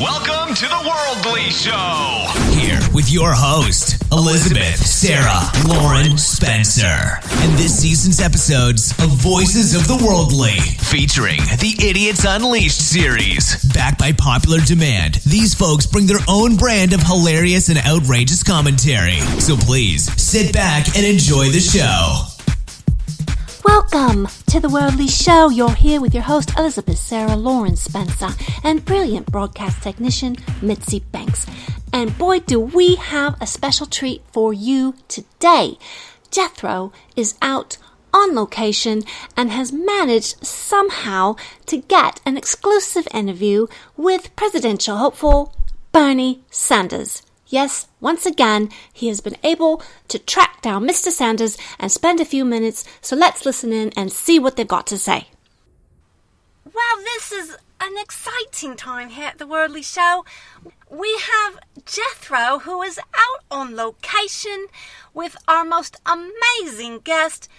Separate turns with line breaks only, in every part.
Welcome to the Worldly Show.
Here with your host, Elizabeth, Sarah, Lauren, Spencer. And this season's episodes of Voices of the Worldly, featuring the Idiots Unleashed series. Backed by popular demand, these folks bring their own brand of hilarious and outrageous commentary. So please, sit back and enjoy the show.
Welcome to the Worldly Show. You're here with your host, Elizabeth, Sarah, Lauren, Spencer, and brilliant broadcast technician, Mitzi Banks. And boy, do we have a special treat for you today. Jethro is out on location and has managed somehow to get an exclusive interview with presidential hopeful Bernie Sanders. Yes, once again, he has been able to track down Mr. Sanders and spend a few minutes, so let's listen in and see what they've got to say. Well, this is an exciting time here at the Worldly Show. We have Jethro, who is out on location with our most amazing guest.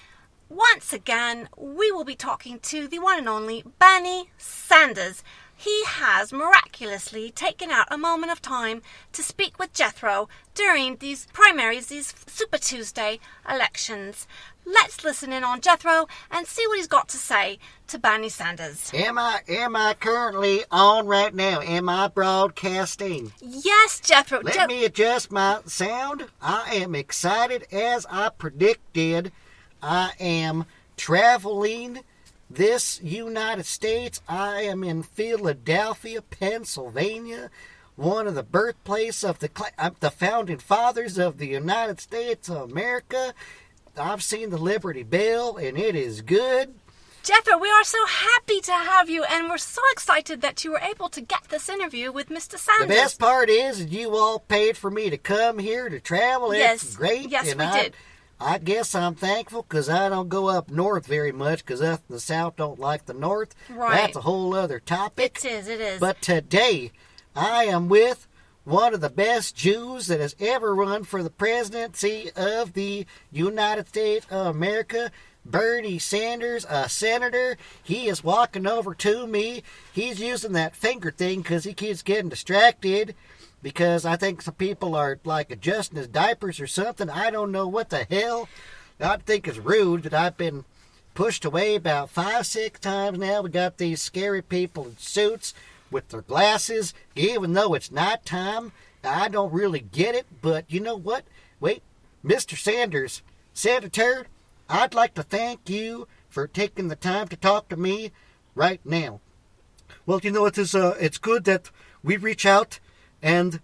Once again, we will be talking to the one and only Bernie Sanders. He has miraculously taken out a moment of time to speak with Jethro during these primaries, these Super Tuesday elections. Let's listen in on Jethro and see what he's got to say to Bernie Sanders.
Am I currently on right now? Am I broadcasting?
Yes, Jethro.
Let me adjust my sound. I am excited as I predicted. I am traveling this United States. I am in Philadelphia, Pennsylvania, one of the birthplace of the founding fathers of the United States of America. I've seen the Liberty Bell, and it is good.
Jethro, we are so happy to have you, and we're so excited that you were able to get this interview with Mr. Sanders.
The best part is you all paid for me to come here to travel.
Yes,
it's great.
Yes,
and
we did.
I guess I'm thankful because I don't go up north very much because us in the south don't like the north.
Right.
That's a whole other topic.
It is.
But today, I am with one of the best Jews that has ever run for the presidency of the United States of America, Bernie Sanders, a senator. He is walking over to me. He's using that finger thing because he keeps getting distracted. Because I think some people are like adjusting his diapers or something. I don't know what the hell. I think it's rude that I've been pushed away about 5-6 times now. We got these scary people in suits with their glasses, even though it's nighttime. I don't really get it, but you know what? Wait, Mr. Sanders, Senator, I'd like to thank you for taking the time to talk to me right now. Well, you know, it's good that we reach out. And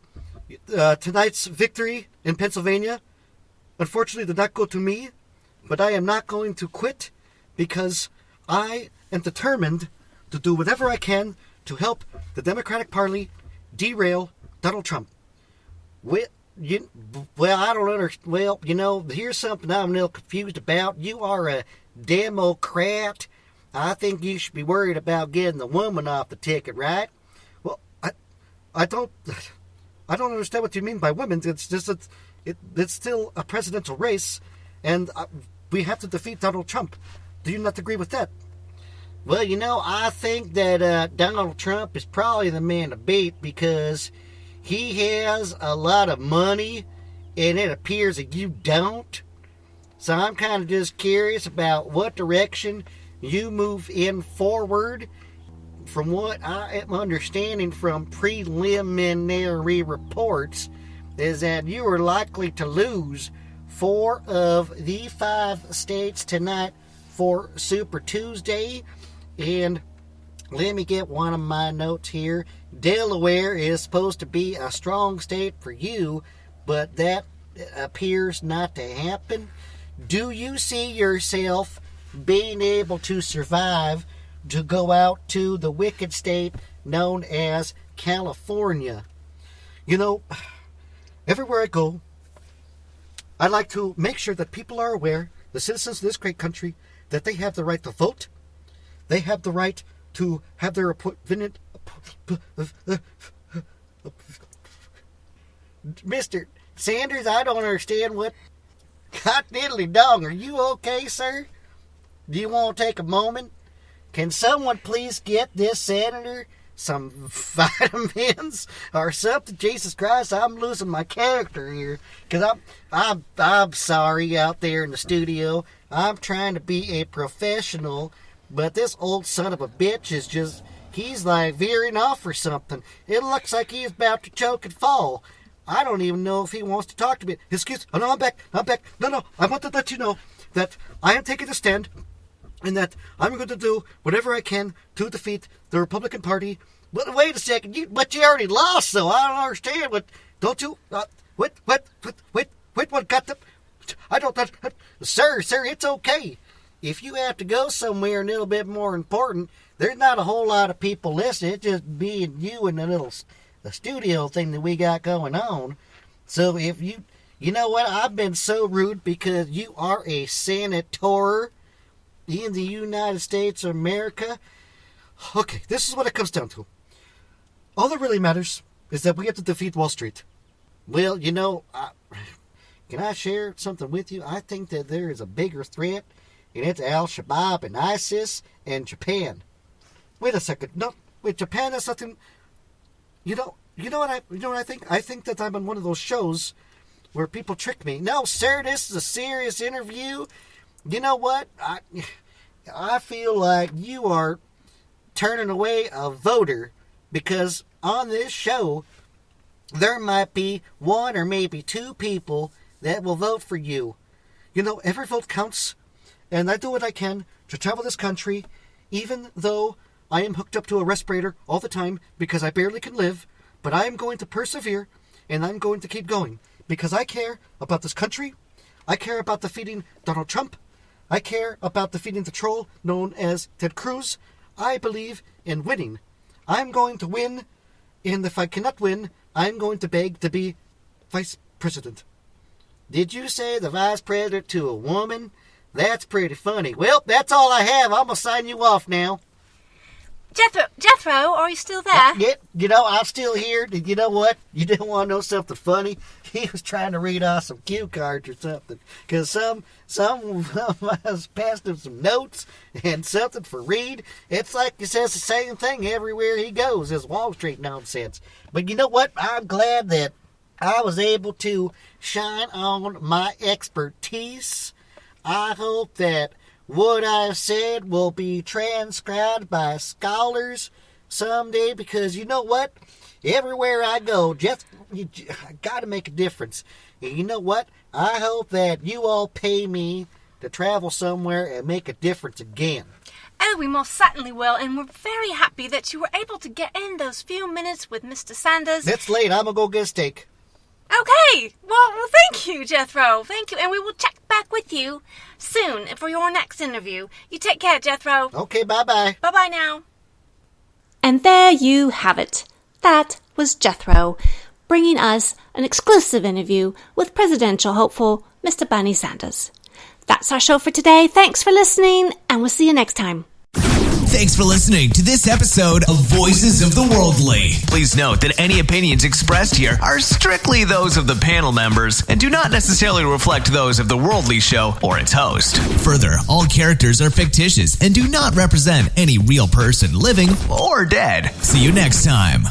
tonight's victory in Pennsylvania, unfortunately, did not go to me, but I am not going to quit because I am determined to do whatever I can to help the Democratic Party derail Donald Trump. I don't understand. Well, you know, here's something I'm a little confused about. You are a Democrat. I think you should be worried about getting the woman off the ticket, right? I don't understand what you mean by women. It's just it's still a presidential race, and we have to defeat Donald Trump. Do you not agree with that? Well, you know, I think that Donald Trump is probably the man to beat because he has a lot of money, and it appears that you don't. So I'm kind of just curious about what direction you move in forward. From what I am understanding from preliminary reports, is that you are likely to lose 4 of the 5 states tonight for Super Tuesday. And let me get one of my notes here. Delaware is supposed to be a strong state for you, but that appears not to happen. Do you see yourself being able to survive to go out to the wicked state known as California? You know, everywhere I go, I like to make sure that people are aware, the citizens of this great country, that they have the right to vote. They have the right to have their appointment. Mr. Sanders, I don't understand what. God diddly dong, are you okay, sir? Do you want to take a moment? Can someone please get this senator some vitamins or something. Jesus Christ, I'm losing my character here. Because I'm sorry out there in the studio. I'm trying to be a professional, but this old son of a bitch is just, he's like veering off or something. It looks like he's about to choke and fall. I don't even know if he wants to talk to me. Excuse, oh no, I'm back. No, I want to let you know that I am taking a stand and that I'm going to do whatever I can to defeat the Republican Party. But wait a second, you already lost, though. I don't understand. What? Don't you? What got the? I don't. Sir, it's okay. If you have to go somewhere a little bit more important, there's not a whole lot of people listening. It's just me and you and the studio thing that we got going on. So if you know what? I've been so rude because you are a senator in the United States of America. Okay, this is what it comes down to. All that really matters is that we have to defeat Wall Street. Well, can I share something with you? I think that there is a bigger threat, and it's Al-Shabaab and ISIS and Japan. Wait a second. No, wait, Japan has something. You know what I think? I think that I'm on one of those shows where people trick me. No, sir, this is a serious interview. You know what? I feel like you are turning away a voter because on this show there might be one or maybe two people that will vote for you. Every vote counts, and I do what I can to travel this country, even though I am hooked up to a respirator all the time because I barely can live. But I am going to persevere, and I'm going to keep going because I care about this country. I care about defeating Donald Trump. I care about defeating the troll known as Ted Cruz. I believe in winning. I'm going to win, and if I cannot win, I'm going to beg to be vice president. Did you say the vice president to a woman? That's pretty funny. Well, that's all I have. I'm going to sign you off now.
Jethro, are you still there?
Yeah, I'm still here. You know what? You didn't want to know something funny? He was trying to read off some cue cards or something. Because some of us passed him some notes and something for read. It's like he says the same thing everywhere he goes. This Wall Street nonsense. But you know what? I'm glad that I was able to shine on my expertise. I hope that what I said will be transcribed by scholars someday, because you know what? Everywhere I go, I got to make a difference. And you know what? I hope that you all pay me to travel somewhere and make a difference again.
Oh, we most certainly will, and we're very happy that you were able to get in those few minutes with Mr. Sanders.
It's late. I'm going to go get a steak.
Okay. Well, thank you, Jethro. Thank you, and we will check back with you soon for your next interview. You take care, Jethro.
Okay, bye-bye.
Bye-bye now. And there you have it. That was Jethro, bringing us an exclusive interview with presidential hopeful Mr. Bernie Sanders. That's our show for today. Thanks for listening, and we'll see you next time.
Thanks for listening to this episode of Voices of the Worldly. Please note that any opinions expressed here are strictly those of the panel members and do not necessarily reflect those of The Worldly Show or its host. Further, all characters are fictitious and do not represent any real person living or dead. See you next time.